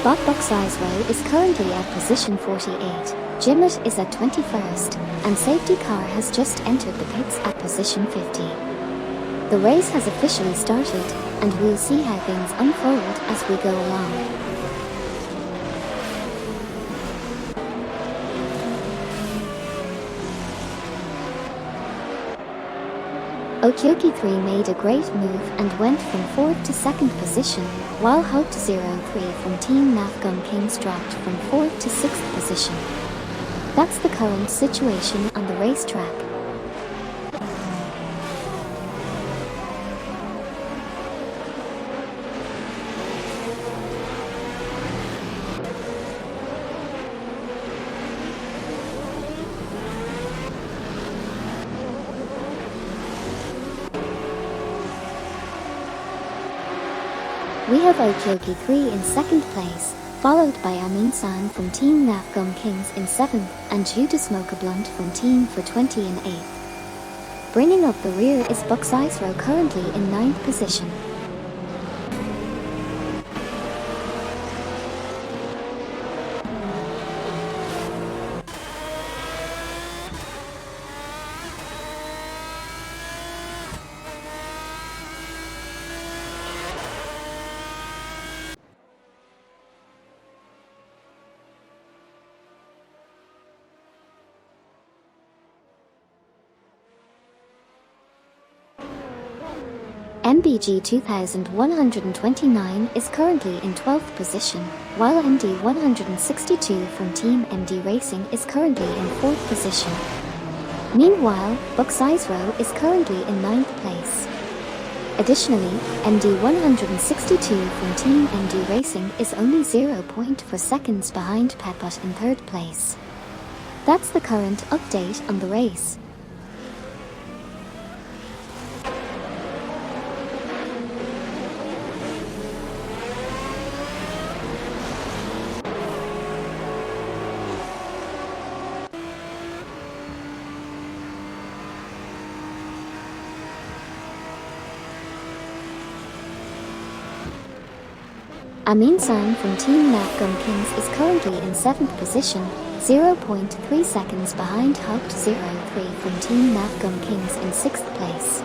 Boxizero is currently at position 48, Jimmet is at 21st, and safety car has just entered the pits at position 50. The race has officially started, and we'll see how things unfold as we go along. Okioki 3 made a great move and went from 4th to 2nd position, while Hope 03 from Team Nafgum Kings dropped from 4th to 6th position. That's the current situation on the racetrack. We have Okioki 3 in 2nd place, followed by Amin-san from Team Nafgum Kings in 7th and Judas Mokablunt from Team for 20 in 8th. Bringing up the rear is Boxizero currently in 9th position. MBG 2129 is currently in 12th position, while MD 162 from Team MD Racing is currently in 4th position. Meanwhile, Boxizero is currently in 9th place. Additionally, MD 162 from Team MD Racing is only 0.4 seconds behind Pepot in 3rd place. That's the current update on the race. Amin-san from Team Nafgum Kings is currently in 7th position, 0.3 seconds behind Hope 03 from Team Nafgum Kings in 6th place.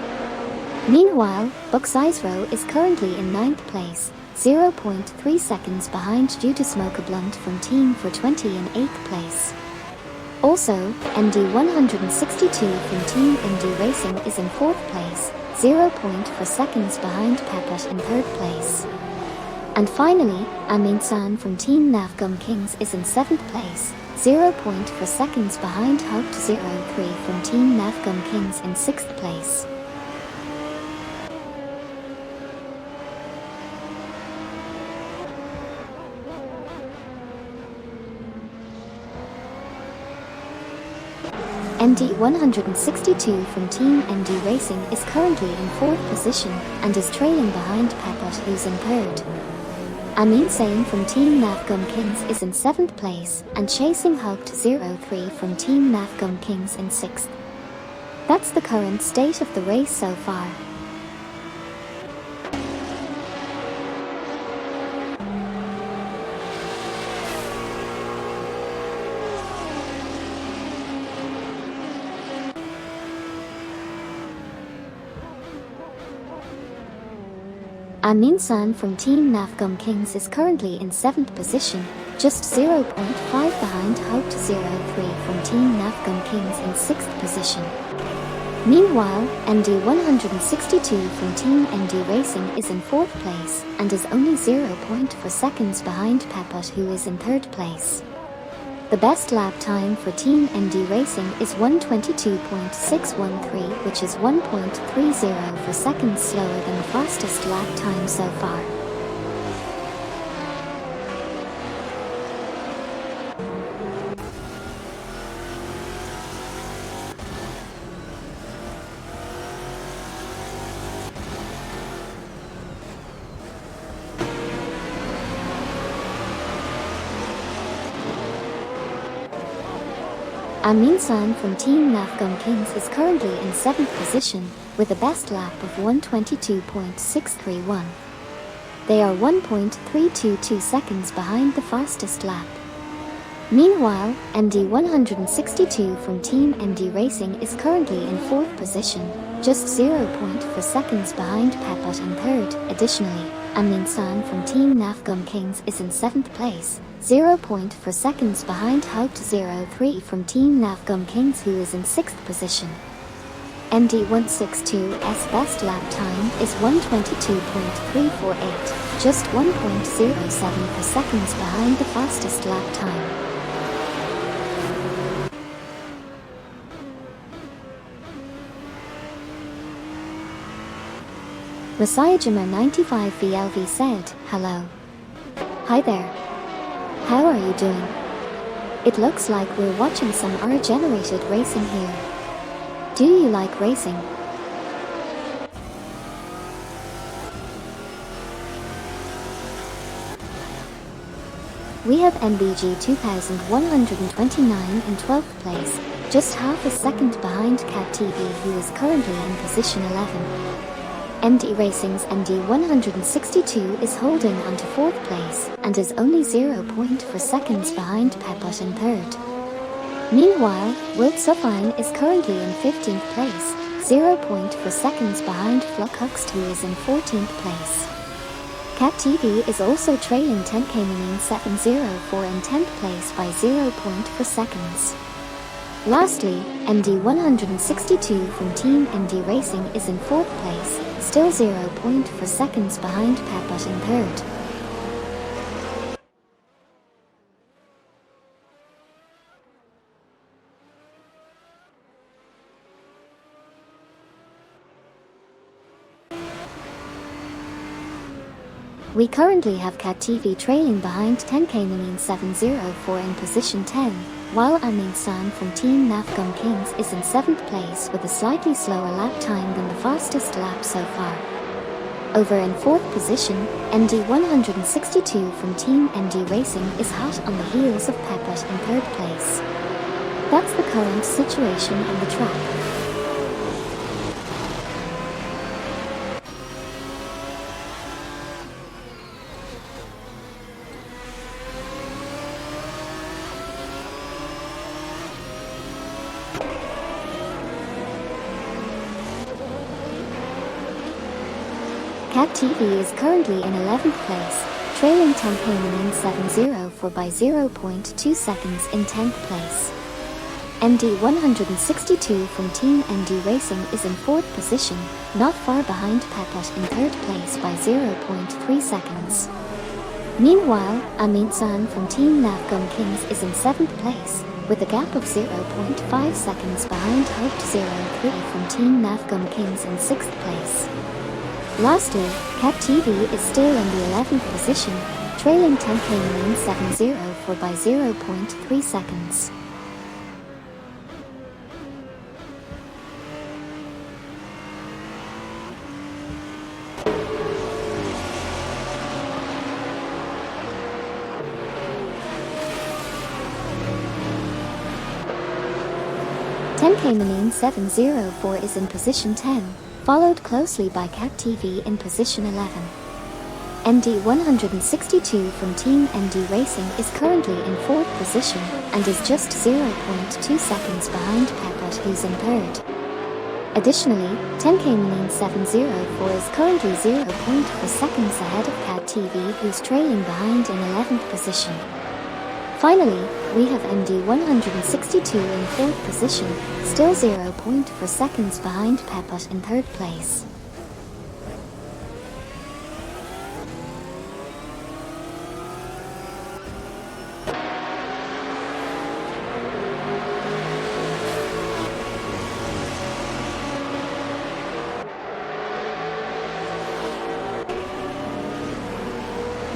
Meanwhile, Boxizero is currently in 9th place, 0.3 seconds behind Judas Mokablunt from Team for 20 in 8th place. Also, MD 162 from Team MD Racing is in 4th place, 0.4 seconds behind Pepot in 3rd place. And finally, Amin-san from Team Nafgum Kings is in 7th place, 0.4 seconds behind Hope 03 from Team Nafgum Kings in 6th place. MD 162 from Team MD Racing is currently in 4th position and is trailing behind Pepot, who's in 3rd. Amin-san from Team Nafgum Kings is in 7th place and chasing Hope 03 from Team Nafgum Kings in 6th. That's the current state of the race so far. Amin-san from Team Nafgum Kings is currently in 7th position, just 0.5 behind Hope 03 from Team Nafgum Kings in 6th position. Meanwhile, MD 162 from Team MD Racing is in 4th place and is only 0.4 seconds behind Pepot, who is in 3rd place. The best lap time for Team MD Racing is 1:22.613, which is 1.30 seconds slower than the fastest lap time so far. Amin-san from Team Nafgum Kings is currently in 7th position, with a best lap of 1:22.631. They are 1.322 seconds behind the fastest lap. Meanwhile, MD162 from Team MD Racing is currently in 4th position, just 0.4 seconds behind Pepot in 3rd. Additionally, Amin San from Team Nafgum Kings is in 7th place, 0.4 seconds behind Haupt 03 from Team Nafgum Kings, who is in 6th position. MD162's best lap time is 1:22.348, just 1.07 seconds behind the fastest lap time. Rasayajima 95 VLV said, "Hello. Hi there. How are you doing? It looks like we're watching some R-generated racing here. Do you like racing?" We have MBG 2129 in 12th place, just half a second behind Cat TV, who is currently in position 11. MD Racing's MD162 is holding onto 4th place and is only 0.4 seconds behind Pepot in 3rd. Meanwhile, Wild Sufine is currently in 15th place, 0.4 seconds behind Fluckhuxt, who is in 14th place. Cat TV is also trailing 10K Marine 704 in 10th place by 0.4 seconds. Lastly, MD162 from Team MD Racing is in 4th place, still 0.4 seconds behind Pepot in 3rd. We currently have Cat TV trailing behind 10K Marine 704 in position 10, while Amin San from Team Nafgum Kings is in 7th place with a slightly slower lap time than the fastest lap so far. Over in 4th position, MD162 from Team MD Racing is hot on the heels of Pepot in 3rd place. That's the current situation on the track. Cat TV is currently in 11th place, trailing 10K Marine 704 by 0.2 seconds in 10th place. MD162 from Team MD Racing is in 4th position, not far behind Pepot in 3rd place by 0.3 seconds. Meanwhile, Amin San from Team Nafgum Kings is in 7th place, with a gap of 0.5 seconds behind Haupt 03 from Team Nafgum Kings in 6th place. Lastly, Cat TV is still in the 11th position, trailing 10K Marine 704 by 0.3 seconds. "10K Marine 704 is in position 10. Followed closely by Cat TV in position 11. MD162 from Team MD Racing is currently in 4th position and is just 0.2 seconds behind Pepot, who's in 3rd. Additionally, 10K Marine 704 is currently 0.4 seconds ahead of Cat TV, who's trailing behind in 11th position. Finally, we have MD162 in 4th position, still 0.4 seconds behind Pepot in 3rd place.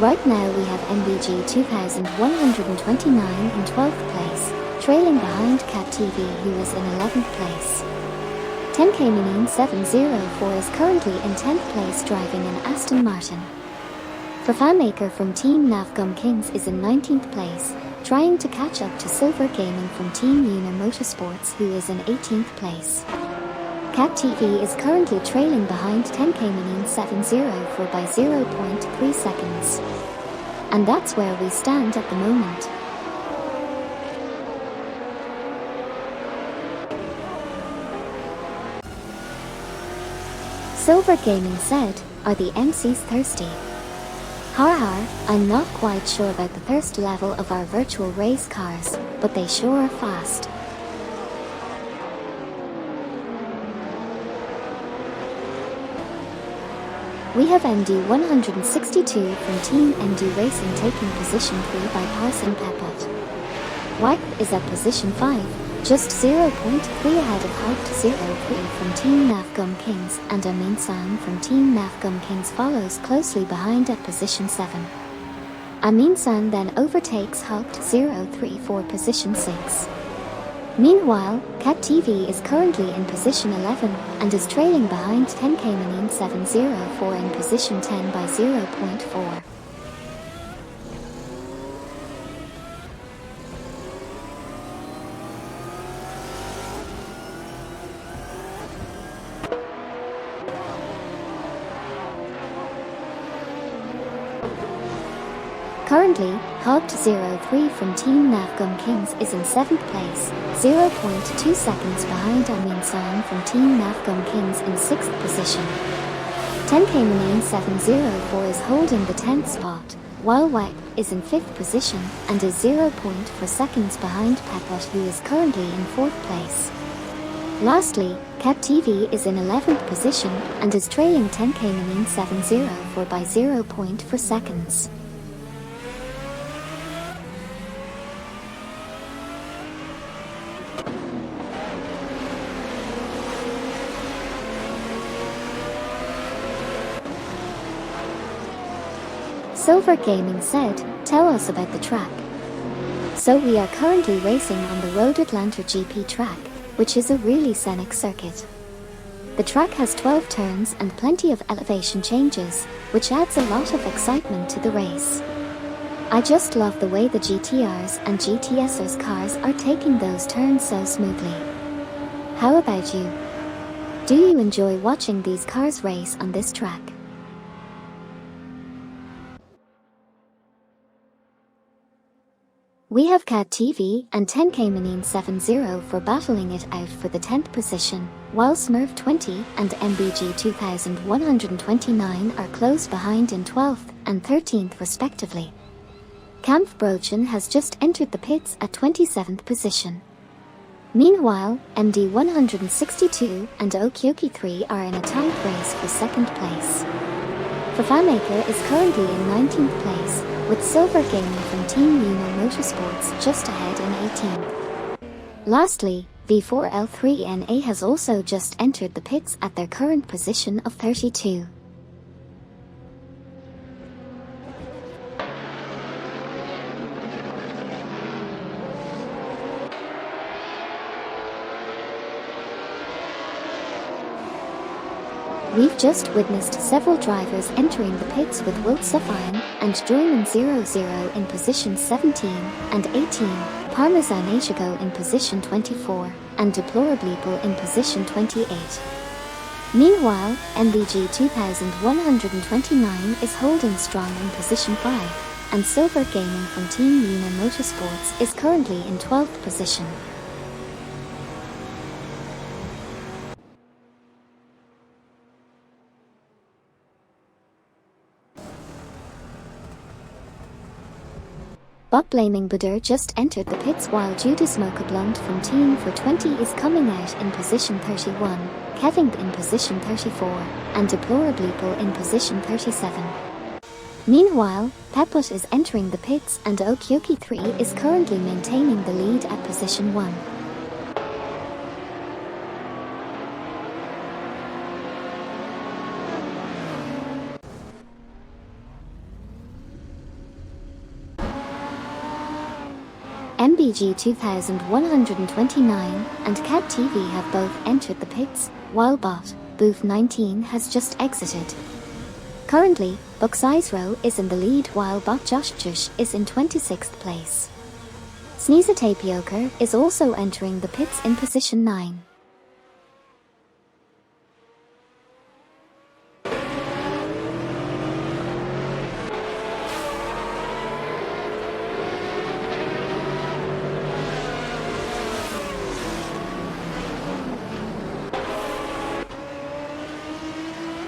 Right now we have MBG 2129 in 12th place, trailing behind Cat TV, who is in 11th place. 10K Marine 704 is currently in 10th place driving an Aston Martin. FanMaker from Team Nafgum Kings is in 19th place, trying to catch up to Silver Gaming from Team Una Motorsports, who is in 18th place. Cat TV is currently trailing behind 10K Mini 704 by 0.3 seconds. And that's where we stand at the moment. Silver Gaming said, "Are the MCs thirsty? Har, I'm not quite sure about the thirst level of our virtual race cars, but they sure are fast." We have MD 162 from Team MD Racing taking position 3 by passing Pepot. White is at position 5, just 0.3 ahead of Haupt 03 from Team Nafgum Kings, and Amin San from Team Nafgum Kings follows closely behind at position 7. Amin San then overtakes Haupt 03 for position 6. Meanwhile, Cat TV is currently in position 11 and is trailing behind 10K Mini 704 in position 10 by 0.4. Currently, Haupt 03 from Team Nafgum Kings is in 7th place, 0.2 seconds behind Amin San from Team Nafgum Kings in 6th position. 10K Mini 704 is holding the 10th spot, while White is in 5th position and is 0.4 seconds behind Pepot, who is currently in 4th place. Lastly, Cat TV is in 11th position and is trailing 10K Mini 704 by 0.4 seconds. Silver Gaming said, "Tell us about the track." So we are currently racing on the Road Atlanta GP track, which is a really scenic circuit. The track has 12 turns and plenty of elevation changes, which adds a lot of excitement to the race. I just love the way the GTRs and GTSers cars are taking those turns so smoothly. How about you? Do you enjoy watching these cars race on this track? We have Cat TV and 10K Mini 704 battling it out for the 10th position, while Smurf 20 and MBG 2129 are close behind in 12th and 13th respectively. Kampfbrochen has just entered the pits at 27th position. Meanwhile, MD 162 and Okyoki 3 are in a tight race for 2nd place. Fafamaker is currently in 19th place, with Silver Gaming from Team Uno Motorsports just ahead in 18th. Lastly, V4L3NA has also just entered the pits at their current position of 32. We've just witnessed several drivers entering the pits with Wilt Safine and Joyman 00 in position 17 and 18, Parmesan Achigo in position 24, and Deplorableeple in position 28. Meanwhile, MBG 2129 is holding strong in position 5, and Silver Gaming from Team Uno Motorsports is currently in 12th position. Bob Blaming Budur just entered the pits, while Judy Smokeblund from Team for 20 is coming out in position 31, Kevin in position 34, and Deplorableeple in position 37. Meanwhile, Pepot is entering the pits and Okyoki 3 is currently maintaining the lead at position 1. MBG 2129 and Cat TV have both entered the pits, while Bot, Booth 19 has just exited. Currently, Buxizro is in the lead while Bot Josh Jush is in 26th place. Sneezatapioker is also entering the pits in position 9.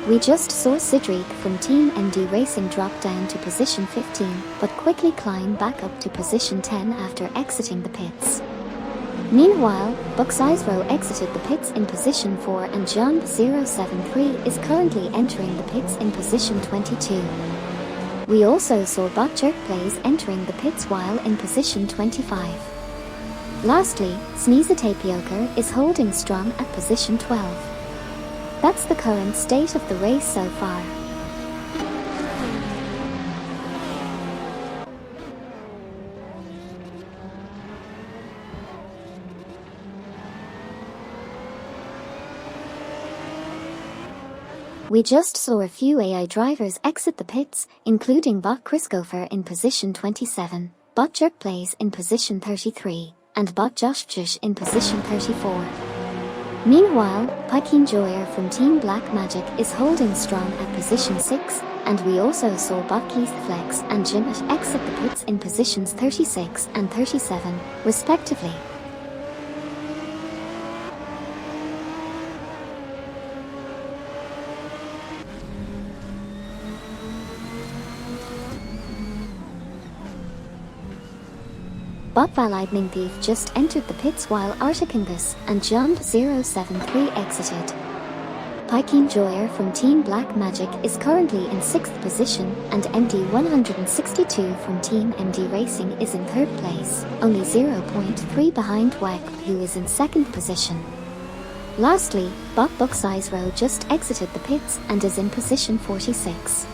We just saw Cedric from Team MD Racing drop down to position 15, but quickly climb back up to position 10 after exiting the pits. Meanwhile, Buxizro exited the pits in position 4 and John 073 is currently entering the pits in position 22. We also saw Bot Jerkplays entering the pits while in position 25. Lastly, Sneezatapioker is holding strong at position 12. That's the current state of the race so far. We just saw a few AI drivers exit the pits, including Bot Christopher in position 27, Bot Jerkplays in position 33, and Bot Josh in position 34. Meanwhile, Pikin Joyer from Team Black Magic is holding strong at position 6, and we also saw Bot Keith Flex and Jimmet exit the pits in positions 36 and 37, respectively. Bot Lightning Thief just entered the pits while Articangus and John 073 exited. Pikin Joyer from Team Black Magic is currently in 6th position, and MD162 from Team MD Racing is in 3rd place, only 0.3 behind Wack, who is in 2nd position. Lastly, Bot Buxizro just exited the pits and is in position 46.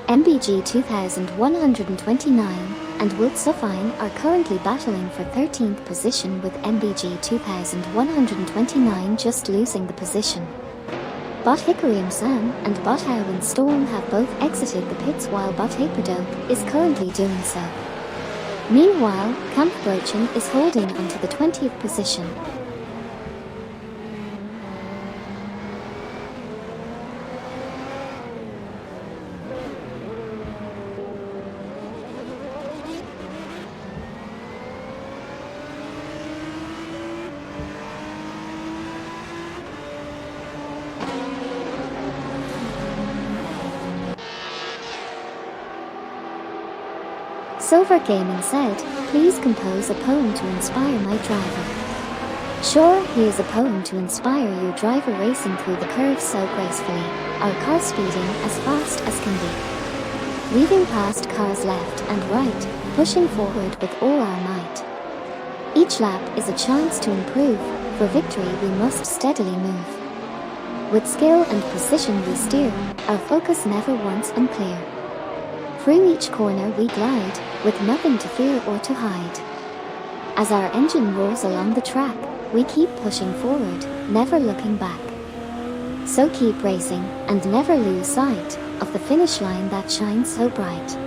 MBG 2129 and Wilt Suffine are currently battling for 13th position, with MBG 2129 just losing the position. Bot Hickoryum Sam and Bot Howin Storm have both exited the pits while Bot Hyperdope is currently doing so. Meanwhile, Camp Brochin is holding onto the 20th position. Silver Gaming said, "Please compose a poem to inspire my driver." Sure, here's a poem to inspire your driver racing through the curves so gracefully, our car speeding as fast as can be. Weaving past cars left and right, pushing forward with all our might. Each lap is a chance to improve, for victory we must steadily move. With skill and precision we steer, our focus never once unclear. Through each corner we glide, with nothing to fear or to hide. As our engine rolls along the track, we keep pushing forward, never looking back. So keep racing, and never lose sight of the finish line that shines so bright.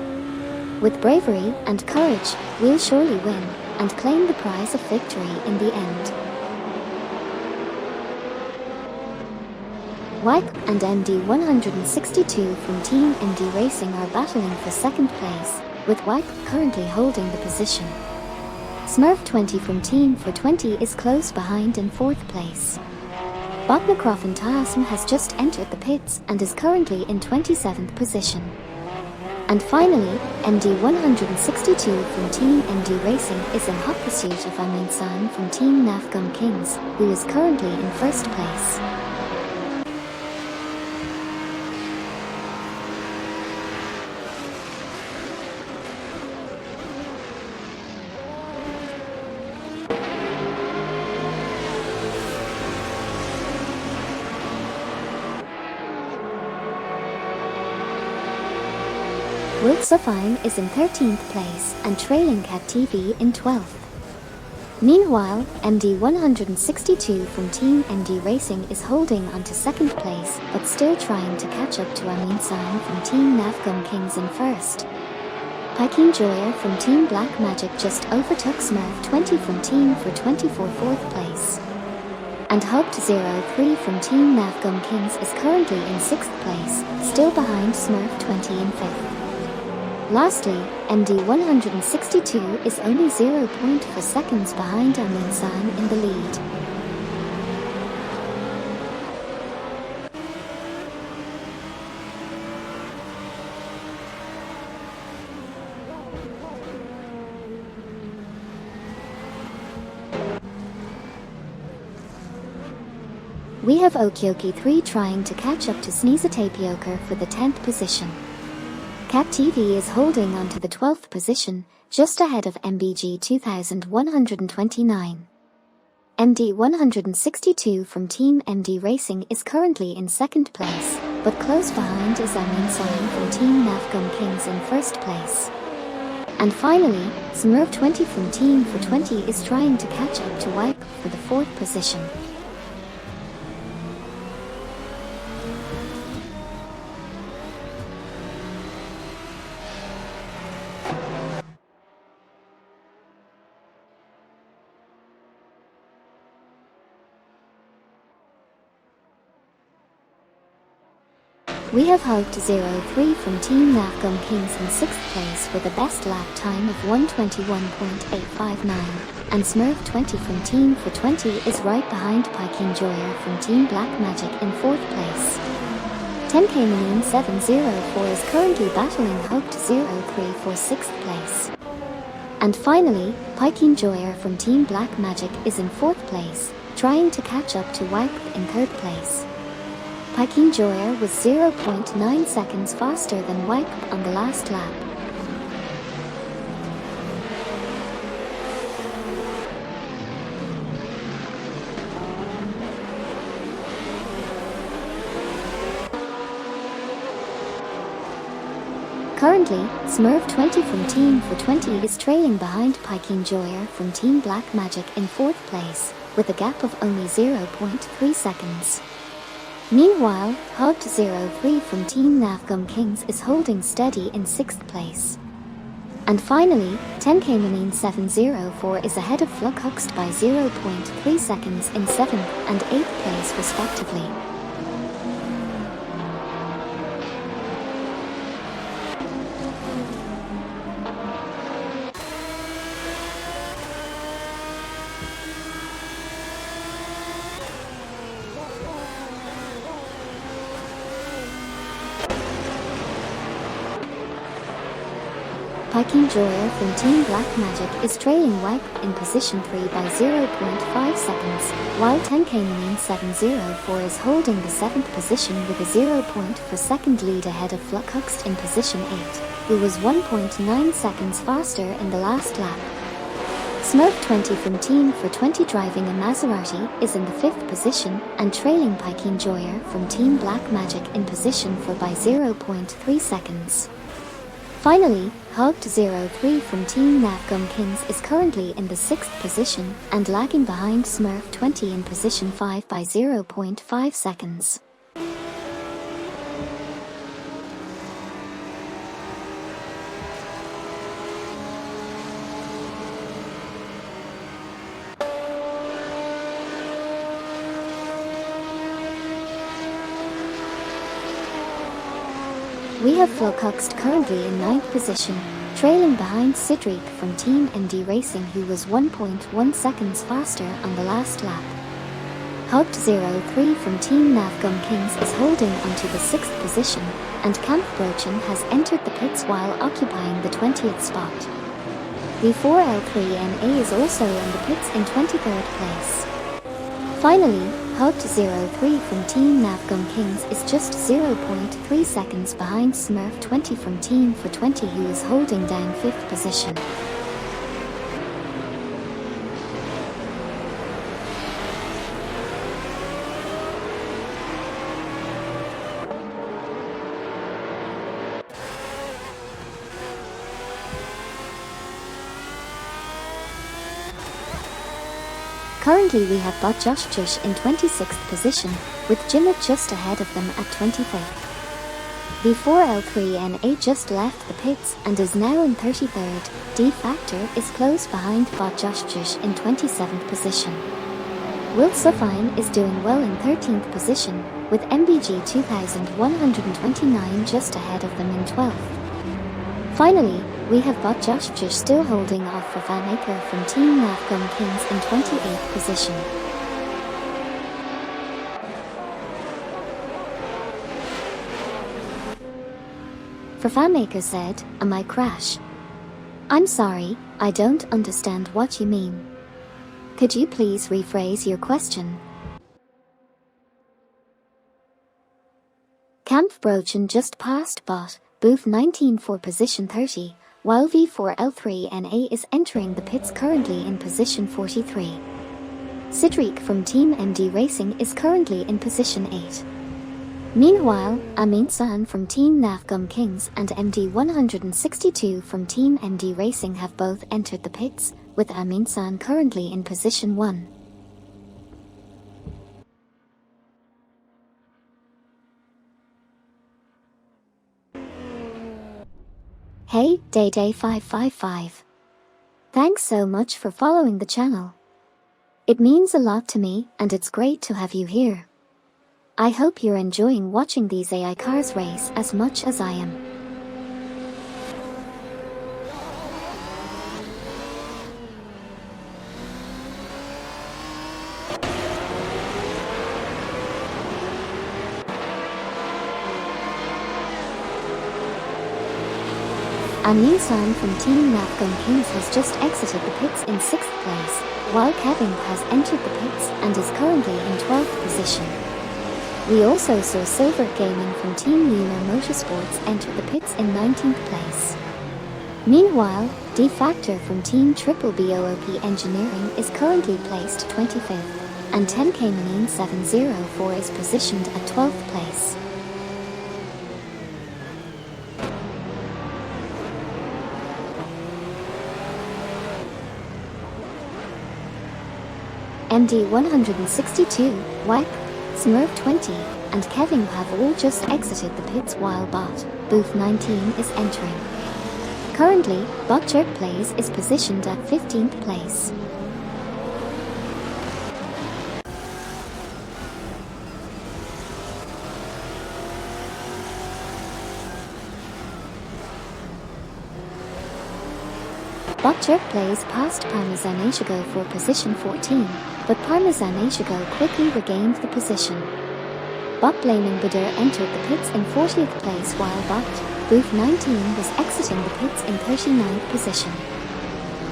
With bravery and courage, we'll surely win, and claim the prize of victory in the end. Wipe and MD162 from Team MD Racing are battling for 2nd place, with Wipe currently holding the position. Smurf20 from Team for 20 is close behind in 4th place. Botnacroffin Tiasm has just entered the pits and is currently in 27th position. And finally, MD162 from Team MD Racing is in hot pursuit of Amin-san from Team Nafgum Kings, who is currently in 1st place. Will Sufine is in 13th place and trailing Cat TV in 12th. Meanwhile, MD162 from Team MD Racing is holding on to 2nd place but still trying to catch up to Amin San from Team Navgum Kings in 1st. Piking Joyer from Team Black Magic just overtook Smurf 20 from Team for 24 4th place. And Hugged 03 from Team Navgum Kings is currently in 6th place, still behind Smurf 20 in 5th. Lastly, MD162 is only 0.4 seconds behind Amin San in the lead. We have Okioki 3 trying to catch up to Sneezatapioker for the 10th position. Cat TV is holding on to the 12th position, just ahead of MBG 2129. MD 162 from Team MD Racing is currently in 2nd place, but close behind is Amin San from Team Navgum Kings in 1st place. And finally, Smurf 20 from Team for 20 is trying to catch up to Wipe for the 4th position. We have Hugged 03 from Team Navgum Kings in 6th place with a best lap time of 1:21.859, and Smurf 20 from Team for 20 is right behind Piking Joyer from Team Black Magic in 4th place. 10K Maneen 704 is currently battling Hugged 03 for 6th place. And finally, Piking Joyer from Team Black Magic is in 4th place, trying to catch up to Wipe in 3rd place. Piking Joyer was 0.9 seconds faster than Wipe on the last lap. Currently, Smurf 20 from Team for 20 is trailing behind Piking Joyer from Team Black Magic in 4th place, with a gap of only 0.3 seconds. Meanwhile, Hugged 03 from Team Navgum Kings is holding steady in 6th place. And finally, 10K Maneen 704 is ahead of Fluck Huxt by 0.3 seconds in 7th and 8th place respectively. Piking Joyer from Team Black Magic is trailing Wipe in position 3 by 0.5 seconds, while 10K Maneen 704 is holding the 7th position with a 0.4 second lead ahead of Fluck Huxt in position 8, who was 1.9 seconds faster in the last lap. Smurf 20 from Team for 20 driving a Maserati is in the 5th position and trailing Piking Joyer from Team Black Magic in position 4 by 0.3 seconds. Finally, Hugged 03 from Team Navgum Kings is currently in the 6th position and lagging behind Smurf 20 in position 5 by 0.5 seconds. We have Fluck Huxt currently in 9th position, trailing behind Sidriq from Team MD Racing who was 1.1 seconds faster on the last lap. Hugged 03 from Team Navgum Kings is holding onto the 6th position, and Camp Brochen has entered the pits while occupying the 20th spot. V4L3NA is also in the pits in 23rd place. Finally, Hugged 03 from Team Navgum Kings is just 0.3 seconds behind Smurf 20 from Team for 20 who is holding down 5th position. Currently we have bot Josh Jush in 26th position, with Jimmy just ahead of them at 25th. V4L3NA just left the pits and is now in 33rd. D-Factor is close behind bot Josh Jush in 27th position. Will Suffine is doing well in 13th position, with MBG 2129 just ahead of them in 12th. Finally, we have bot Josh Jush still holding off for Vanmaker from Team Navgum Kings in 28th position. For Vanmaker said, "I might crash. I'm sorry, I don't understand what you mean. Could you please rephrase your question?" Kampfbrochen just passed bot Booth 19 for position 30, while V4L3NA is entering the pits currently in position 43. Sidriq from Team MD Racing is currently in position 8. Meanwhile, Amin San from Team Navgum Kings and MD 162 from Team MD Racing have both entered the pits, with Amin San currently in position 1. Hey, Day555. Thanks so much for following the channel. It means a lot to me, and it's great to have you here. I hope you're enjoying watching these AI cars race as much as I am. Amin San from Team Navgum Kings has just exited the pits in 6th place, while Kevin has entered the pits and is currently in 12th position. We also saw Silver Gaming from Team Lunar Motorsports enter the pits in 19th place. Meanwhile, D-Factor from Team Triple BOOP Engineering is currently placed 25th, and 10K Manin 704 is positioned at 12th place. MD 162, Wipe, Smurf 20, and Kevin have all just exited the pits while bot Booth 19 is entering. Currently, bot Jerk Plays is positioned at 15th place. Bot Jerk Plays passed Parmesan Asiago for position 14, but Parmesan Asiago quickly regained the position. Bot Blaming Budur entered the pits in 40th place while bot Booth 19 was exiting the pits in 39th position.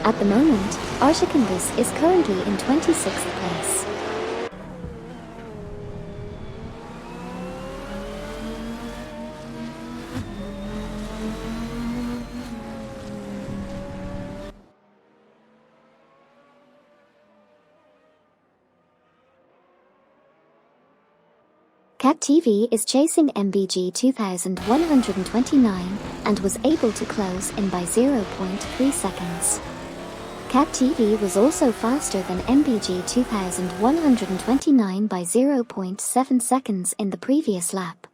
At the moment, Archicambus is currently in 26th place. Cat TV is chasing MBG 2129 and was able to close in by 0.3 seconds. Cat TV was also faster than MBG 2129 by 0.7 seconds in the previous lap.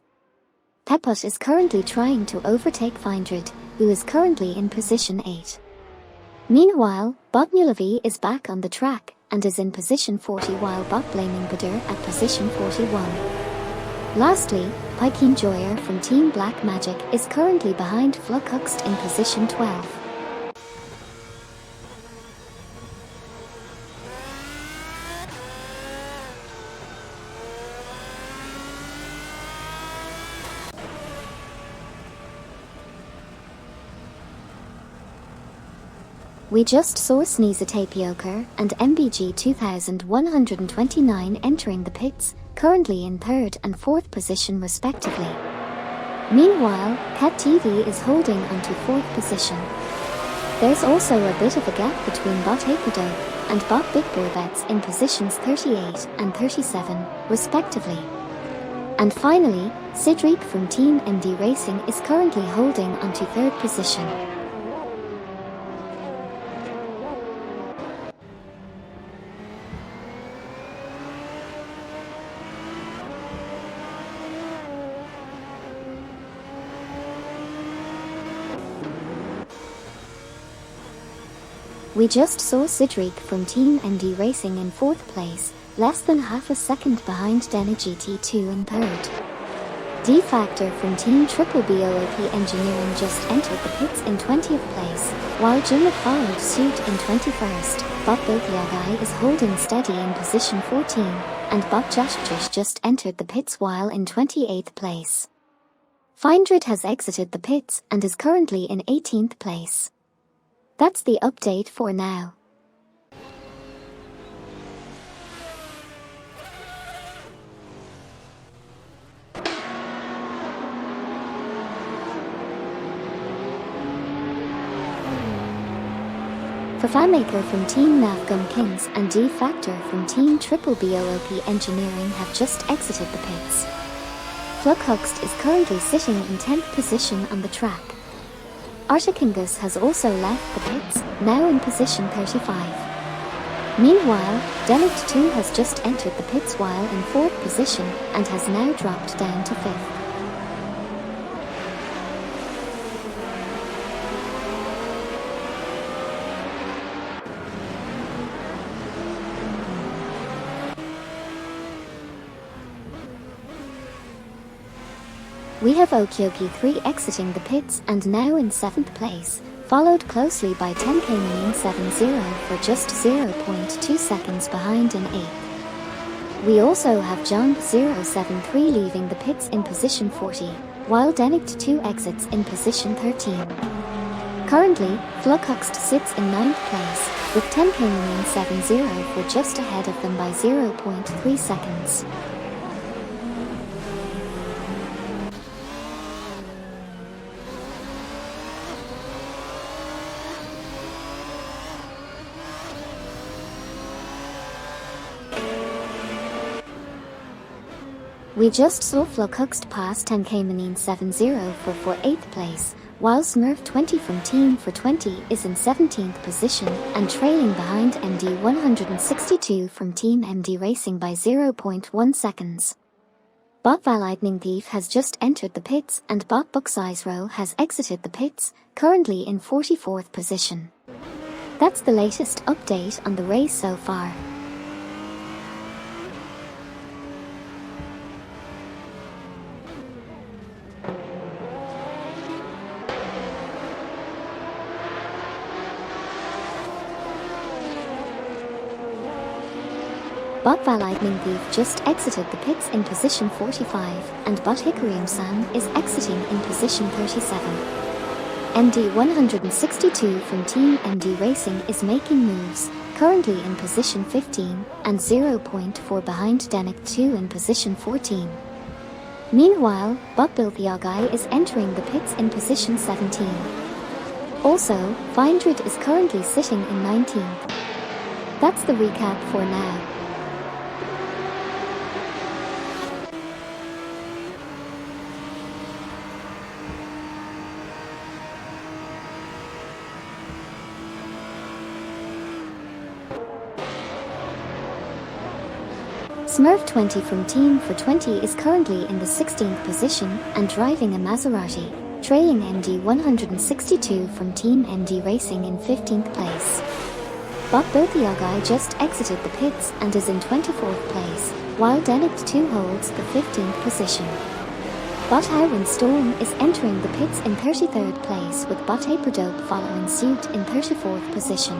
Pepot is currently trying to overtake Findred, who is currently in position 8. Meanwhile, Bot Mulavi is back on the track and is in position 40 while Bot Blaming Budur at position 41. Lastly, Pyke Joyer from Team Black Magic is currently behind Flucuxt in position 12. We just saw Sneeza Tapioca and MBG 2129 entering the pits, currently in 3rd and 4th position respectively. Meanwhile, Cat TV is holding onto 4th position. There's also a bit of a gap between Bot Ecuador and Bot Big Boy Bets in positions 38 and 37, respectively. And finally, Sidriq from Team MD Racing is currently holding onto 3rd position. We just saw Cedric from Team MD Racing in 4th place, less than half a second behind Denna GT2 in 3rd. D-Factor from Team Triple BOOP Engineering just entered the pits in 20th place, while Jimmy followed suit in 21st. Bob Bilpiagai is holding steady in position 14, and Bob Joshjish just entered the pits while in 28th place. Findred has exited the pits and is currently in 18th place. That's the update for now. Fafamaker from Team Navgum Kings and D-Factor from Team Triple BOOP Engineering have just exited the pits. Flughuxt is currently sitting in 10th position on the track. Artikingus has also left the pits, now in position 35. Meanwhile, Delict 2 has just entered the pits while in 4th position and has now dropped down to 5th. We have Okyoki 3 exiting the pits and now in 7th place, followed closely by 10K Marine 70 for just 0.2 seconds behind in 8th. We also have John 073 leaving the pits in position 40, while Denict 2 exits in position 13. Currently, Flughuxt sits in 9th place, with 10K Marine 70 for just ahead of them by 0.3 seconds. We just saw Flughuxt pass 10K Manine 70 for 8th place, while Smurf 20 from Team for 20 is in 17th position and trailing behind MD 162 from Team MD Racing by 0.1 seconds. Bot Lightning Thief has just entered the pits and Bot Booksize has exited the pits, currently in 44th position. That's the latest update on the race so far. Bot Lightning Thief just exited the pits in position 45, and Bot Hikarium-san is exiting in position 37. MD 162 from Team MD Racing is making moves, currently in position 15, and 0.4 behind Denic 2 in position 14. Meanwhile, Bot Bilpiagai is entering the pits in position 17. Also, Findred is currently sitting in 19th. That's the recap for now. Smurf 20 from Team for 20 is currently in the 16th position and driving a Maserati, trailing MD 162 from Team MD Racing in 15th place. Bot Bilpiagai just exited the pits and is in 24th place, while Denict 2 holds the 15th position. Bot Highwind Storm is entering the pits in 33rd place with Bot Aperdope following suit in 34th position.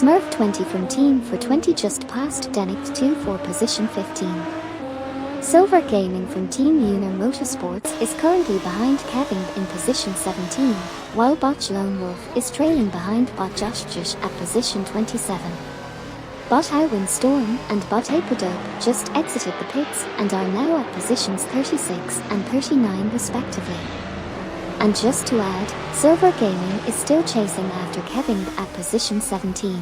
Smurf 20 from Team for 20 just passed Denict 2 for position 15. Silver Gaming from Team Uner Motorsports is currently behind Kevin in position 17, while Bot Lone Wolf is trailing behind Bot Joshjish at position 27. Bot Highwind Storm and Bot Aperdope just exited the pits and are now at positions 36 and 39 respectively. And just to add, Silver Gaming is still chasing after Kevin at position 17.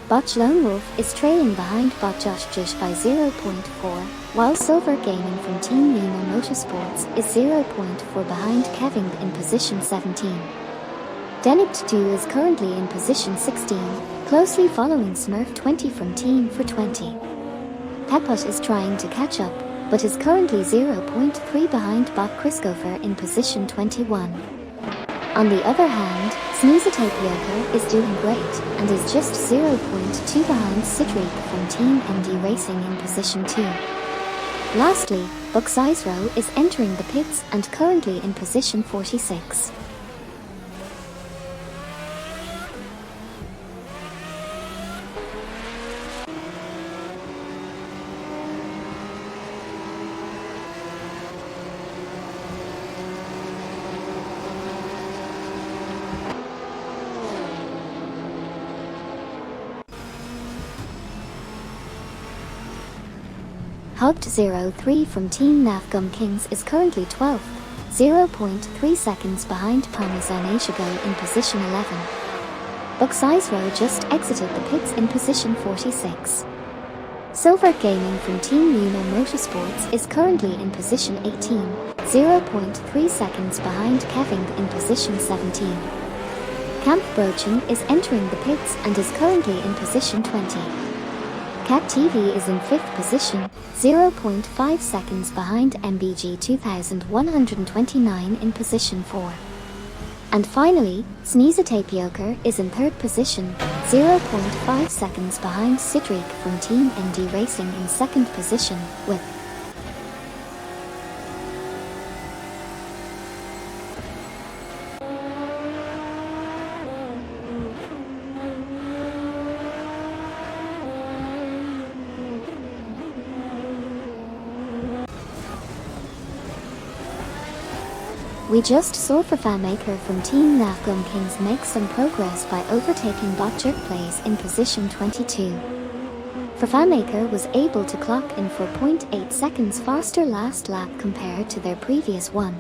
Botch Lone Wolf is trailing behind Bot Josh Jush by 0.4, while Silver Gaming from Team Lunar Motorsports is 0.4 behind Kevin in position 17. Denipt 2 is currently in position 16, closely following Smurf 20 from Team for 20. Peput is trying to catch up, but is currently 0.3 behind Bob Christopher in position 21. On the other hand, Sneezatapioca is doing great and is just 0.2 behind Sidriq from Team MD Racing in position 2. Lastly, Buxizro is entering the pits and currently in position 46. Hugged03 from Team Nafgum Kings is currently 12th, 0.3 seconds behind Parmesan Ashigo in position 11. Buxizro just exited the pits in position 46. Silver Gaming from Team Lunar Motorsports is currently in position 18, 0.3 seconds behind Kevin in position 17. Camp Brochen is entering the pits and is currently in position 20. Cat TV is in 5th position, 0.5 seconds behind MBG 2129 in position 4. And finally, Sneezatapioca is in 3rd position, 0.5 seconds behind Sidriq from Team MD Racing in 2nd position, with We just saw FanMaker from Team Nafgum Kings make some progress by overtaking Bot Jerk Plays in position 22. FanMaker was able to clock in 4.8 seconds faster last lap compared to their previous one.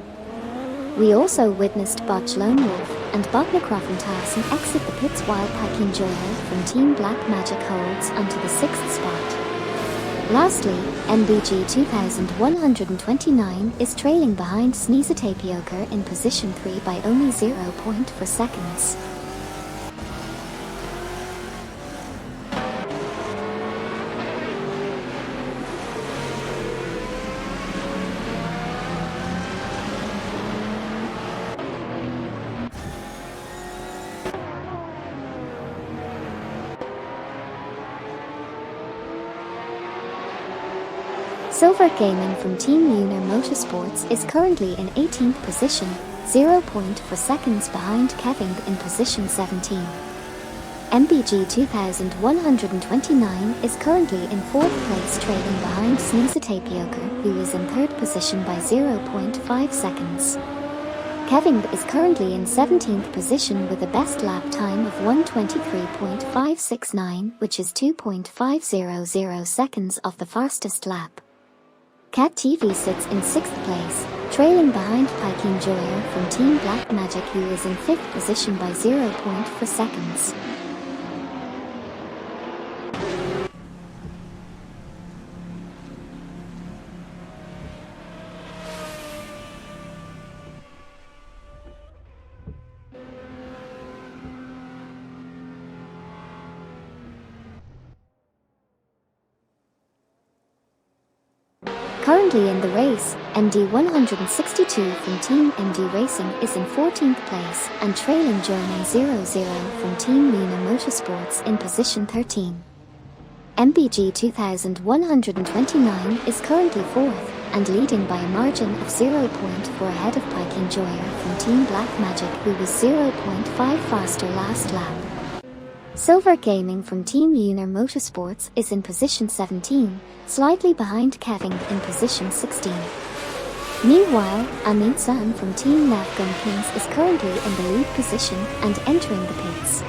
We also witnessed Botch Lone Wolf and Bot Necrophantasm exit the pits while Pike Joyer from Team Black Magic holds onto the 6th spot. Lastly, MBG 2129 is trailing behind Sneezatapioca in position 3 by only 0.4 seconds. Silver Gaming from Team Lunar Motorsports is currently in 18th position, 0.4 seconds behind Kevin in position 17. MBG 2129 is currently in 4th place trailing behind Sneezatapioca, who is in 3rd position by 0.5 seconds. Kevin is currently in 17th position with a best lap time of 1:23.569, which is 2.500 seconds off the fastest lap. Cat TV sits in 6th place, trailing behind Pike Joyer from Team Black Magic, who is in 5th position by 0.4 seconds. Currently in the race, MD 162 from Team MD Racing is in 14th place and trailing German 00 from Team Lunar Motorsports in position 13. MBG 2129 is currently 4th and leading by a margin of 0.4 ahead of Pike Joyer from Team Black Magic, who was 0.5 faster last lap. Silver Gaming from Team Lunar Motorsports is in position 17, slightly behind Kevin in position 16. Meanwhile, Amin San from Team Nafgum Kings is currently in the lead position and entering the pits.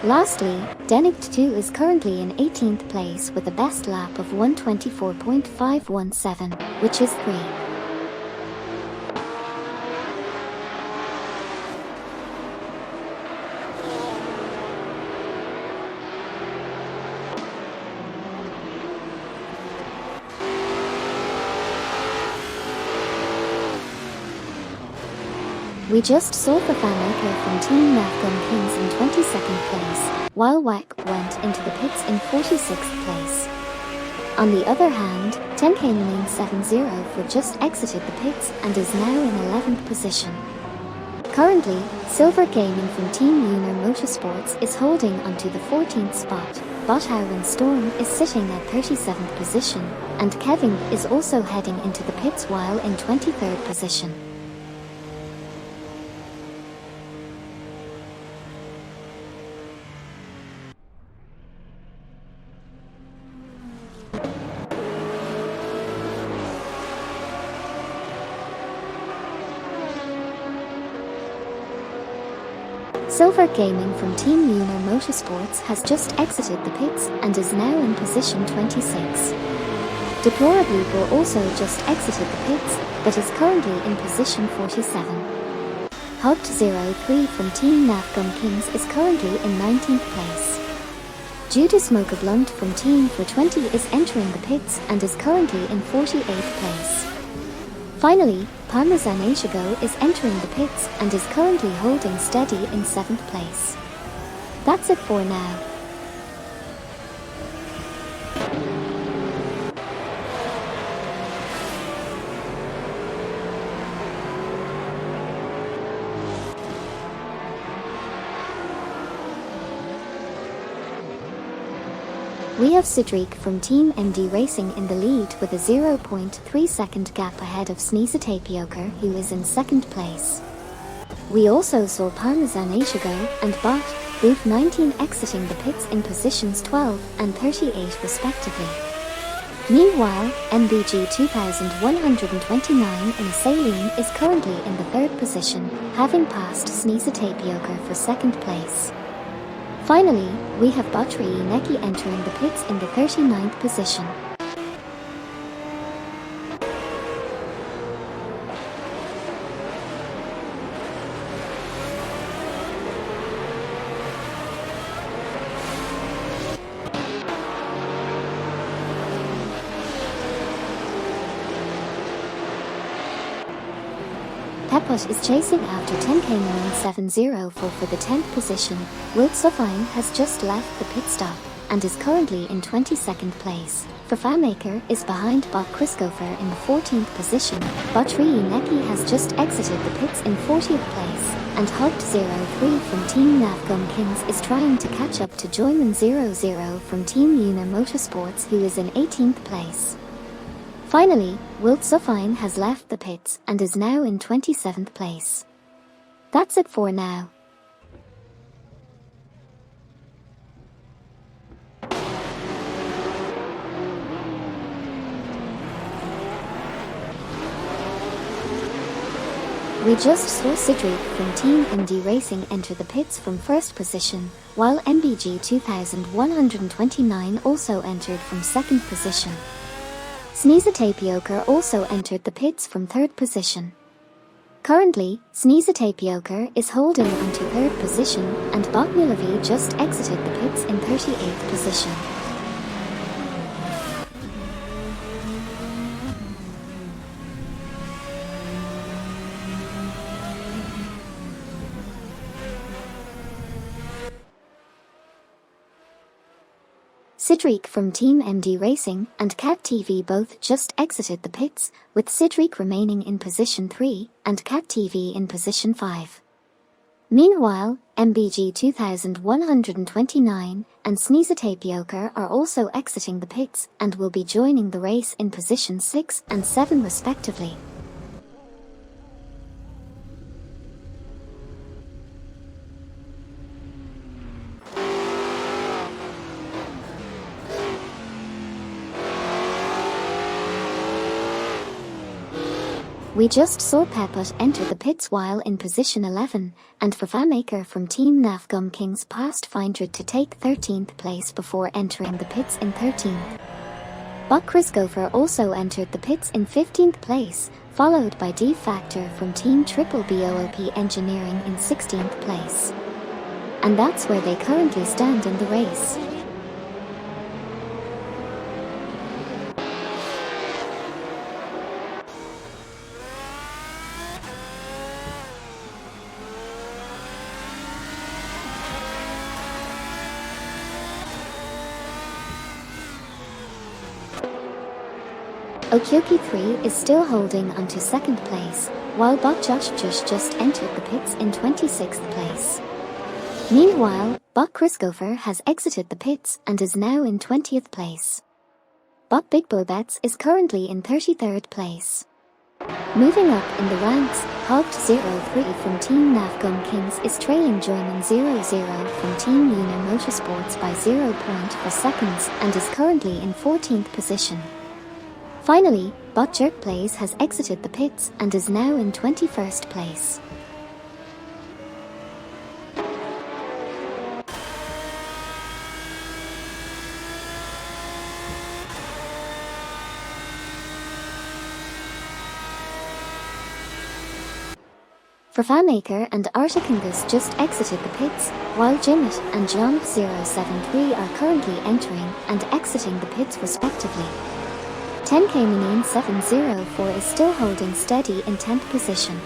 Lastly, Denipt 2 is currently in 18th place with a best lap of 1:24.517, which is 3. We just saw the fanmaker from Team NAFGUM Kings in 22nd place, while WAC went into the pits in 46th place. On the other hand, 10K Marine 70 just exited the pits and is now in 11th position. Currently, Silver Gaming from Team Lunar Motorsports is holding onto the 14th spot, Botthauer Storm is sitting at 37th position, and Kevin is also heading into the pits while in 23rd position. Silver Gaming from Team Lunar Motorsports has just exited the pits and is now in position 26. Deplorably Will also just exited the pits, but is currently in position 47. Hugt03 from Team NAFGUM Kings is currently in 19th place. Judas Smoker Blunt from Team 420 is entering the pits and is currently in 48th place. Finally, Parmesan Asiago is entering the pits and is currently holding steady in 7th place. That's it for now. We have Cedric from Team MD Racing in the lead with a 0.3 second gap ahead of Sneeza Tapioca, who is in 2nd place. We also saw Parmesan Asiago and Bot Booth 19 exiting the pits in positions 12 and 38 respectively. Meanwhile, MBG 2129 in a Saline is currently in the 3rd position, having passed Sneeza Tapioca for 2nd place. Finally, we have Batri Neki entering the pits in the 39th position. Pepot is chasing after 10K Marine 704 for the 10th position. Wilt Suffine has just left the pit stop and is currently in 22nd place. Fafamaker is behind Bob Christopher in the 14th position. Batri Neki has just exited the pits in 40th place, and Hugt03 from Team NAFGUM Kings is trying to catch up to Joyman00 from Team Lunar Motorsports, who is in 18th place. Finally, Wilt Suffine has left the pits and is now in 27th place. That's it for now. We just saw Cedric from Team MD Racing enter the pits from 1st position, while MBG 2129 also entered from 2nd position. Sneeza Tapioca also entered the pits from 3rd position. Currently, Sneeza Tapioca is holding onto 3rd position, and Botmilovi just exited the pits in 38th position. Cedric from Team MD Racing and Cat TV both just exited the pits, with Cedric remaining in position 3 and Cat TV in position 5. Meanwhile, MBG 2129 and Sneeza Tapioca are also exiting the pits and will be joining the race in position 6 and 7 respectively. We just saw Pepot enter the pits while in position 11, and Fafamaker from Team NAFGUM Kings passed Findred to take 13th place before entering the pits in 13th. Buck Christopher also entered the pits in 15th place, followed by D Factor from Team Triple BOOP Engineering in 16th place. And that's where they currently stand in the race. Okyoki 3 is still holding onto second place, while bot Josh just entered the pits in 26th place. Meanwhile, bot Chris Gopher has exited the pits and is now in 20th place. Bot Big Boy Bets is currently in 33rd place. Moving up in the ranks, Hogged03 from Team Nafgum Kings is trailing Joyman00 from Team Uno Motorsports by 0.4 seconds and is currently in 14th position. Finally, bot Jerk Plays has exited the pits and is now in 21st place. For FanMaker and Articangus just exited the pits, while Jimmet and John073 are currently entering and exiting the pits respectively. 10K Menin 704 is still holding steady in 10th position.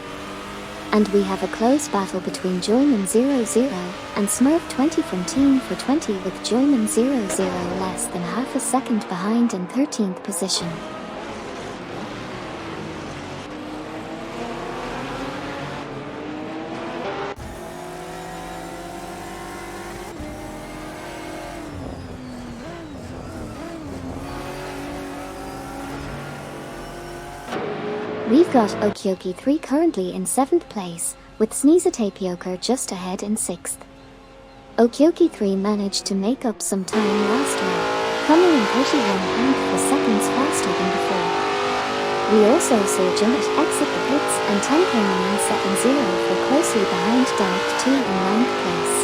And we have a close battle between Joyman00 and Smurf20 from Team for 20 with Joyman00 less than half a second behind in 13th position. We've got Okyoki 3 currently in 7th place, with Sneezatapioker just ahead in 6th. Okyoki 3 managed to make up some time last lap, coming in 31 seconds faster than before. We also saw Jimmet exit the pits and 10K70 for closely behind Dark 2 in 9th place.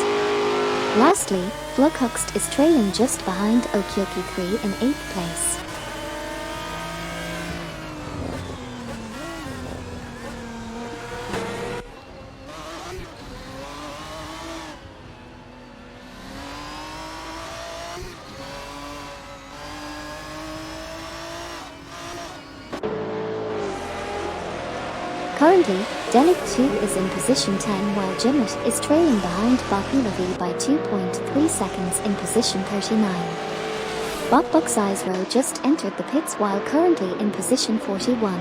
Lastly, Flughuxt is trailing just behind Okyoki 3 in 8th place. Currently, Denick 2 is in position 10 while Jimmet is trailing behind Bakulavi by 2.3 seconds in position 39. Bot Bucksize just entered the pits while currently in position 41.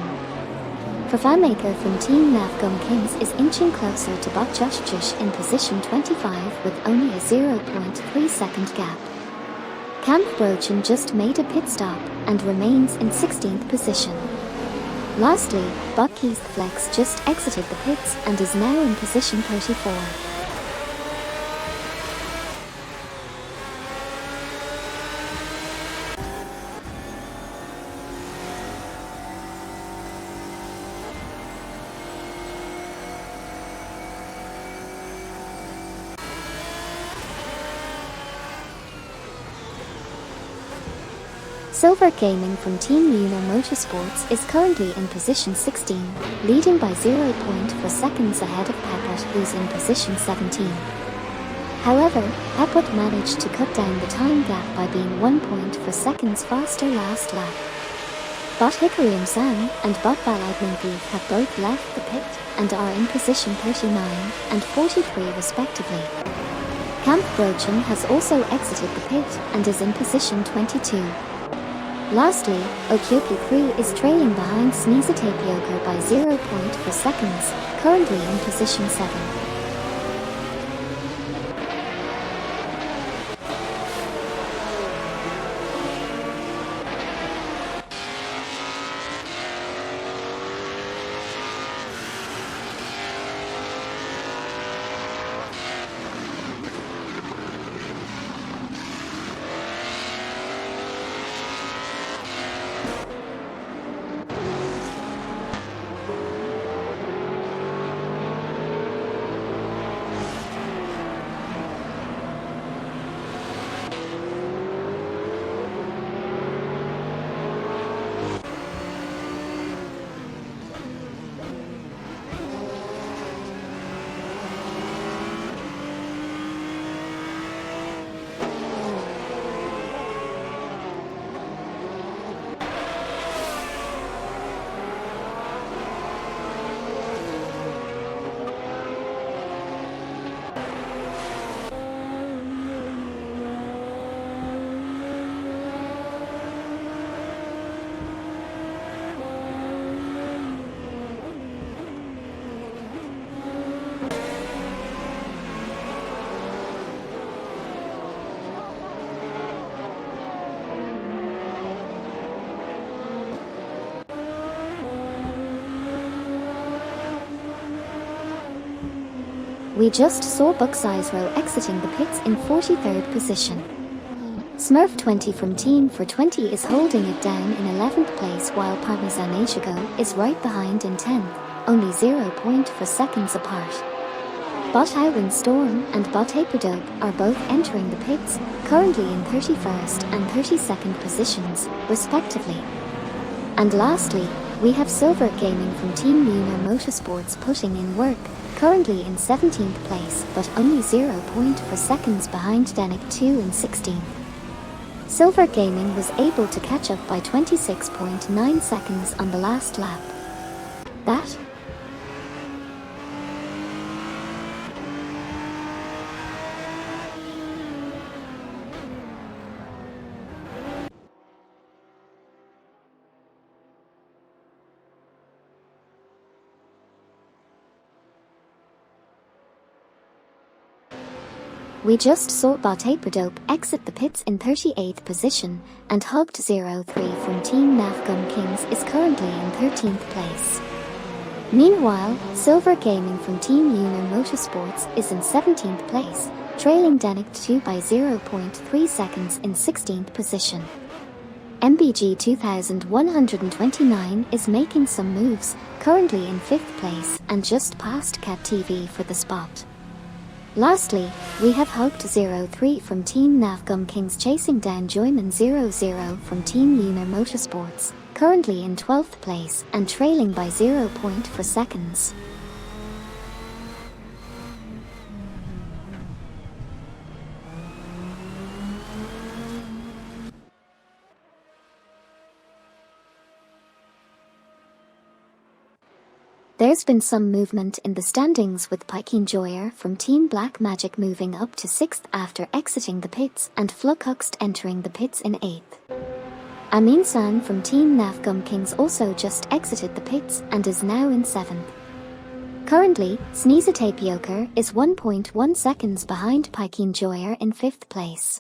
For FanMaker from Team Nafgum Kings is inching closer to Bot Josh in position 25 with only a 0.3 second gap. Camp Brochen just made a pit stop and remains in 16th position. Lastly, bot Keith Flex just exited the pits and is now in position 34. Silver Gaming from Team Uno Motorsports is currently in position 16, leading by 0.4 seconds ahead of Pepot, who's in position 17. However, Pepot managed to cut down the time gap by being 1.4 seconds faster last lap. Bot Hikarium San and bot Baladman Beef have both left the pit and are in position 39 and 43 respectively. Camp Brochen has also exited the pit and is in position 22. Lastly, Okyoki 3 is trailing behind Sneezatapioker by 0.4 seconds, currently in position 7. we just saw Bucksizero exiting the pits in 43rd position. Smurf20 from Team for 20 is holding it down in 11th place, while Parmesanatico is right behind in 10th, only 0.4 seconds apart. Bot Howlin' Storm and Bot Hyperdope are both entering the pits, currently in 31st and 32nd positions, respectively. And lastly, we have Silver Gaming from Team Lunar Motorsports putting in work, currently in 17th place but only 0.4 seconds behind Denick 2 in 16th. Silver Gaming was able to catch up by 26.9 seconds on the last lap. That we just saw Bot Hyperdope exit the pits in 38th position, and Hugged03 from Team Navgum Kings is currently in 13th place. Meanwhile, Silver Gaming from Team Lunar Motorsports is in 17th place, trailing Denick 2 by 0.3 seconds in 16th position. MBG 2129 is making some moves, currently in 5th place and just past Cat TV for the spot. Lastly, we have Hugged03 from Team Navgum Kings chasing down Joyman00 from Team Lunar Motorsports, currently in 12th place and trailing by 0.4 seconds. There's been some movement in the standings, with Pike Enjoyer from Team Black Magic moving up to 6th after exiting the pits, and Fluxed entering the pits in 8th. Amin San from Team Navgum Kings also just exited the pits and is now in 7th. Currently, Sneezatapioker is 1.1 seconds behind Pike Enjoyer in 5th place.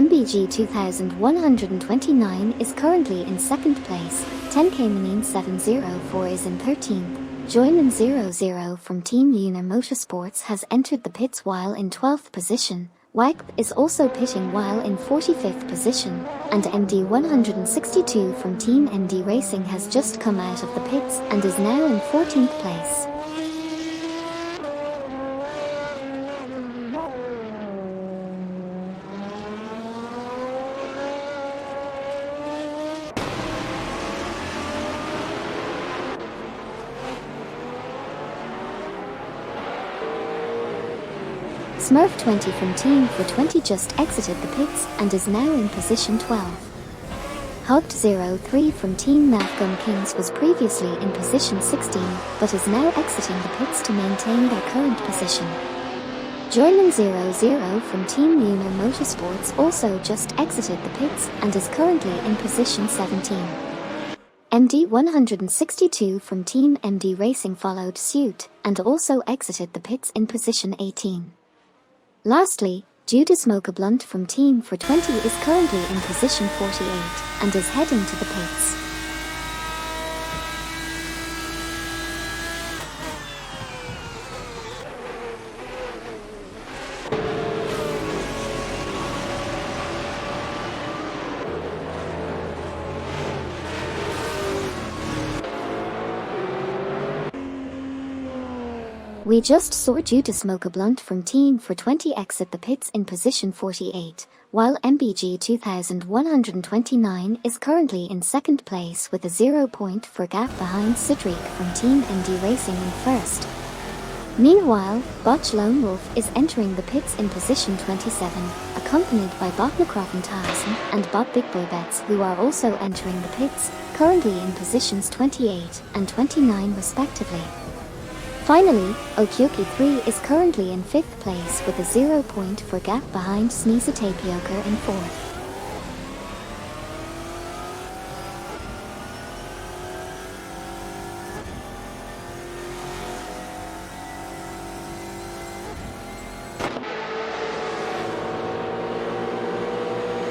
MBG 2129 is currently in 2nd place, 10K704 is in 13th, Joyman00 from Team Lunar Motorsports has entered the pits while in 12th position, WAGP is also pitting while in 45th position, and MD162 from Team MD Racing has just come out of the pits and is now in 14th place. Smurf20 from Team for 20 just exited the pits and is now in position 12. Hugged03 from Team Navgum Kings was previously in position 16 but is now exiting the pits to maintain their current position. Joyman00 from Team Lunar Motorsports also just exited the pits and is currently in position 17. MD162 from Team MD Racing followed suit and also exited the pits in position 18. Lastly, Judas Mocha Blunt from Team for 20 is currently in position 48 and is heading to the pits. We just saw Judas Mocha Blunt from Team for 20 exit the pits in position 48, while MBG 2129 is currently in 2nd place with a 0.4 gap behind Cedric from Team MD Racing in 1st. Meanwhile, Botch Lone Wolf is entering the pits in position 27, accompanied by Bot McCroffin Tyson and Bot Big Boy Bets, who are also entering the pits, currently in positions 28 and 29 respectively. Finally, Okyoki3 is currently in 5th place with a 0.4 gap behind Sneezatapioker in 4th.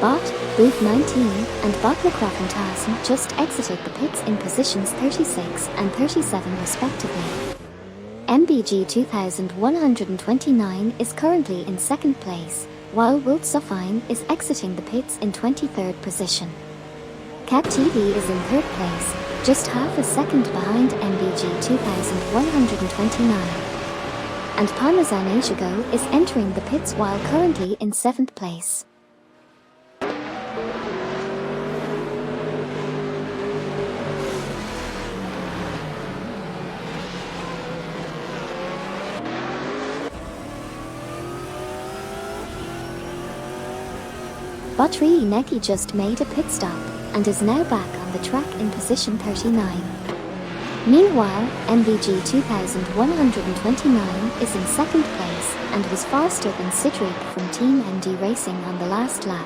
Bot, Booth 19, and Bot McCroffintassen just exited the pits in positions 36 and 37 respectively. MBG 2129 is currently in second place, while Wild Suffine is exiting the pits in 23rd position. Cat TV is in third place, just half a second behind MBG 2129. And Parmesan Asiago is entering the pits while currently in 7th place. Botri Neki just made a pit stop and is now back on the track in position 39. Meanwhile, MBG 2129 is in second place and was faster than Cedric from Team MD Racing on the last lap.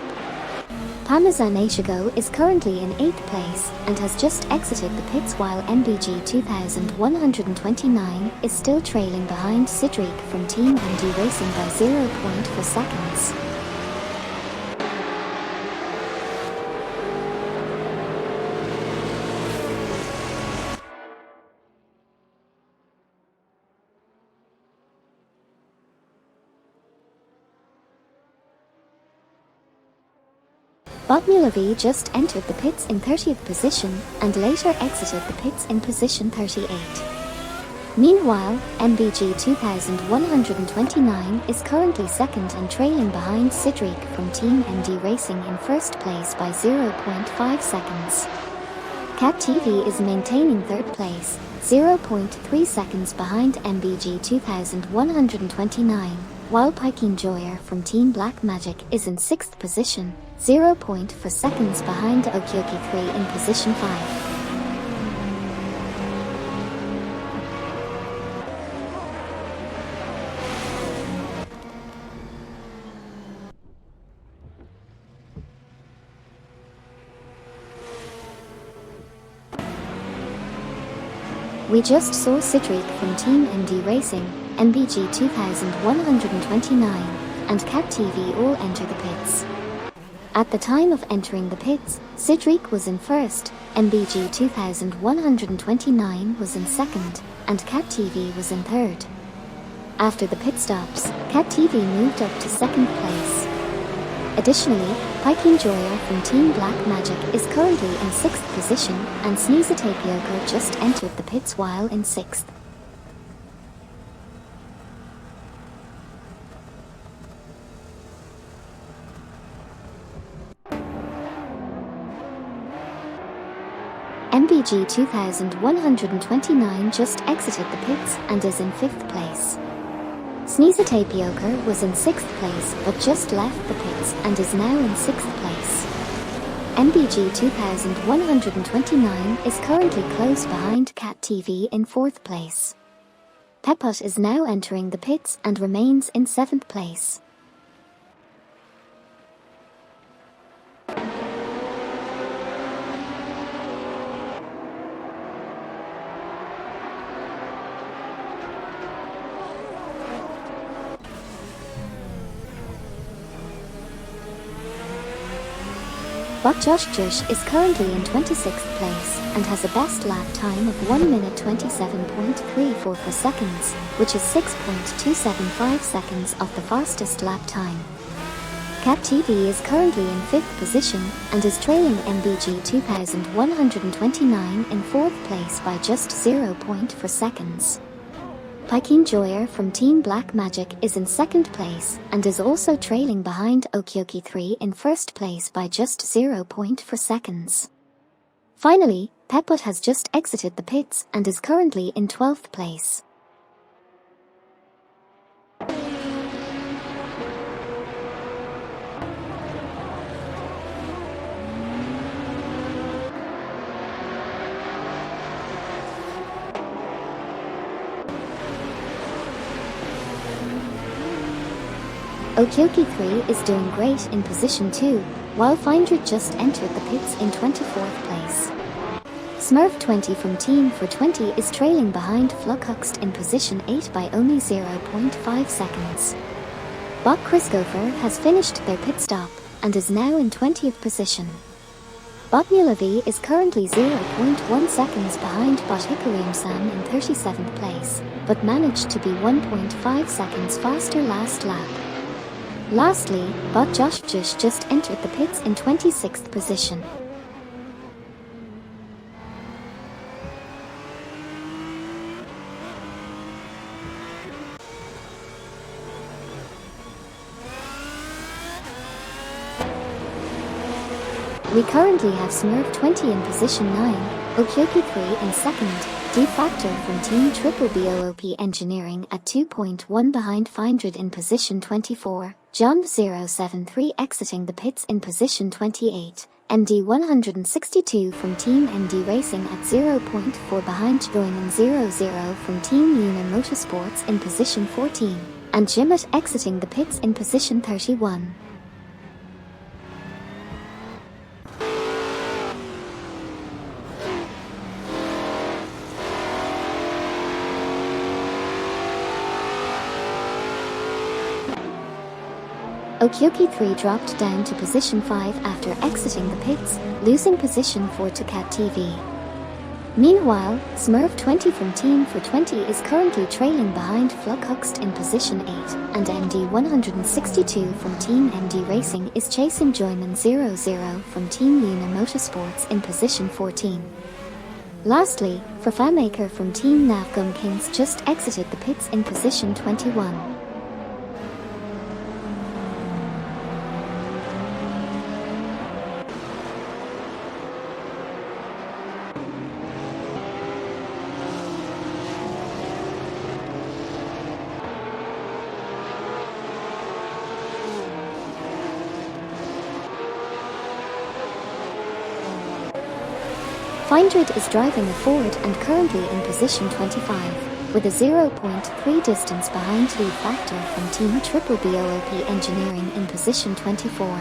Parmesan Asiago is currently in 8th place and has just exited the pits while MBG 2129 is still trailing behind Cedric from Team MD Racing by 0.4 seconds. Botmulovi just entered the pits in 30th position and later exited the pits in position 38. Meanwhile, MBG 2129 is currently second and trailing behind Cedric from Team MD Racing in first place by 0.5 seconds. Cat TV is maintaining third place, 0.3 seconds behind MBG 2129. While Piking Joyer from Team Black Magic is in 6th position, 0.4 seconds behind Okyoki 3 in position 5. We just saw Cedric from Team MD Racing, MBG 2129, and Cat TV all enter the pits. At the time of entering the pits, Cedric was in first, MBG 2129 was in second, and Cat TV was in third. After the pit stops, Cat TV moved up to second place. Additionally, Piking Joyer from Team Black Magic is currently in 6th position, and Sneezatapioker just entered the pits while in 6th. MBG 2129 just exited the pits and is in 5th place. Sneezatapioker was in 6th place but just left the pits and is now in 6th place. MBG 2129 is currently close behind Cat TV in 4th place. Pepot is now entering the pits and remains in 7th place. But Josh is currently in 26th place and has a best lap time of 1 minute 27.34 seconds, which is 6.275 seconds of the fastest lap time. Cat TV is currently in 5th position and is trailing MBG 2129 in 4th place by just 0.4 seconds. Piking Joyer from Team Black Magic is in 2nd place and is also trailing behind Okyoki 3 in 1st place by just 0.4 seconds. Finally, Pepot has just exited the pits and is currently in 12th place. Okyoki 3 is doing great in position 2, while Findred just entered the pits in 24th place. Smurf 20 from Team for 20 is trailing behind Fluxhuxt in position 8 by only 0.5 seconds. Bot Christopher has finished their pit stop and is now in 20th position. Botmulavi is currently 0.1 seconds behind Bot Hikarimsan in 37th place, but managed to be 1.5 seconds faster last lap. Lastly, Bot Joshjush just entered the pits in 26th position. We currently have Smurf 20 in position 9, Okyoki 3 in second, D-Factor from Team Triple BOOP Engineering at 2.1 behind Findred in position 24, John 073 exiting the pits in position 28, MD 162 from Team MD Racing at 0.4 behind Joinan 00 from Team Yuna Motorsports in position 14, and Jimmet exiting the pits in position 31. Okyoki 3 dropped down to position 5 after exiting the pits, losing position 4 to Cat TV. Meanwhile, Smurf 20 from Team for 20 is currently trailing behind Flughuxt in position 8, and MD 162 from Team MD Racing is chasing Joinan 00 from Team Yuna Motorsports in position 14. Lastly, Frafamaker from Team Navgum Kings just exited the pits in position 21. Findred is driving a Ford and currently in position 25, with a 0.3 distance behind Lead Factor from Team Triple BOOP Engineering in position 24.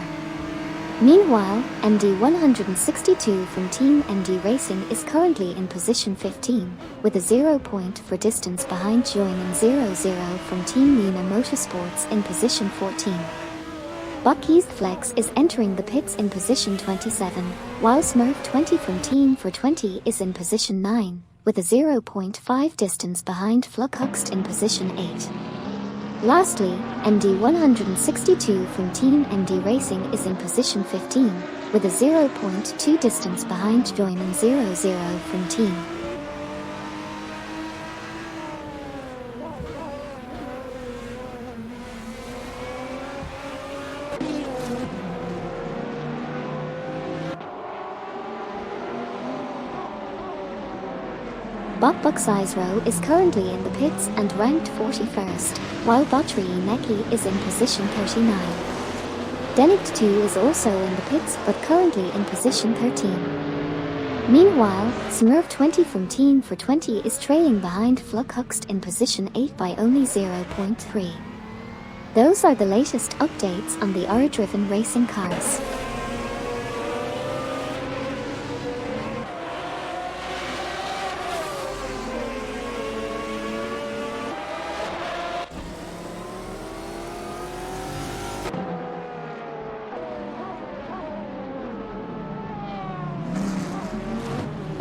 Meanwhile, MD 162 from Team MD Racing is currently in position 15, with a 0.4 distance behind Joinan 00 from Team Yuna Motorsports in position 14. Bucky's Flex is entering the pits in position 27, while Smurf 20 from Team for 20 is in position 9, with a 0.5 distance behind Flughuxt in position 8. Lastly, MD 162 from Team MD Racing is in position 15, with a 0.2 distance behind Joinan 00 from Team. Bot Buxizero is currently in the pits and ranked 41st, while Botri Neki is in position 39. Denict 2 is also in the pits but currently in position 13. Meanwhile, Smurf 20 from Team for 20 is trailing behind Flughuxt in position 8 by only 0.3. Those are the latest updates on the R-driven racing cars.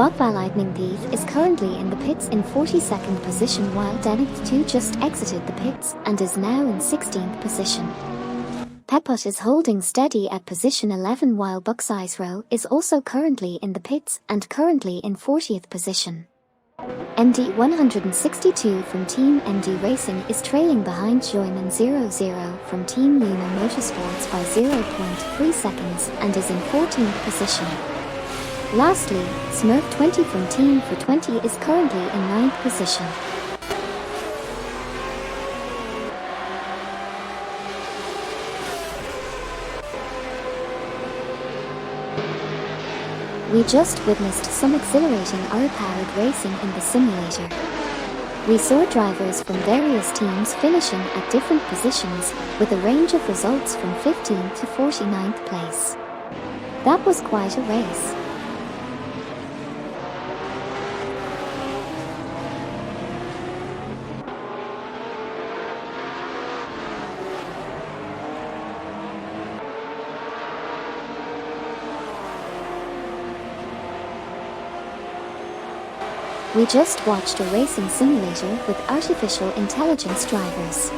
Botva Lightning Thief is currently in the pits in 42nd position while Denict 2 just exited the pits and is now in 16th position. Pepot is holding steady at position 11 while Buxizero is also currently in the pits and currently in 40th position. MD 162 from Team MD Racing is trailing behind Joinan 00 from Team Yuna Motorsports by 0.3 seconds and is in 14th position. Lastly, Smurf 20 from Team for 20 is currently in 9th position. We just witnessed some exhilarating R-powered racing in the simulator. We saw drivers from various teams finishing at different positions, with a range of results from 15th to 49th place. That was quite a race. We just watched a racing simulator with artificial intelligence drivers.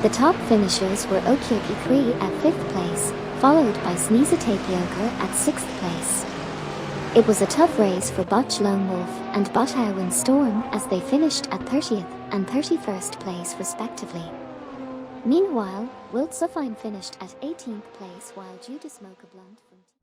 The top finishers were Okyoki3 at 5th place, followed by Sneeza Tapioca at 6th place. It was a tough race for Botch Lone Wolf and Botaiwin Storm as they finished at 30th and 31st place respectively. Meanwhile, Wild Sufine finished at 18th place while Judas Mocha Blunt from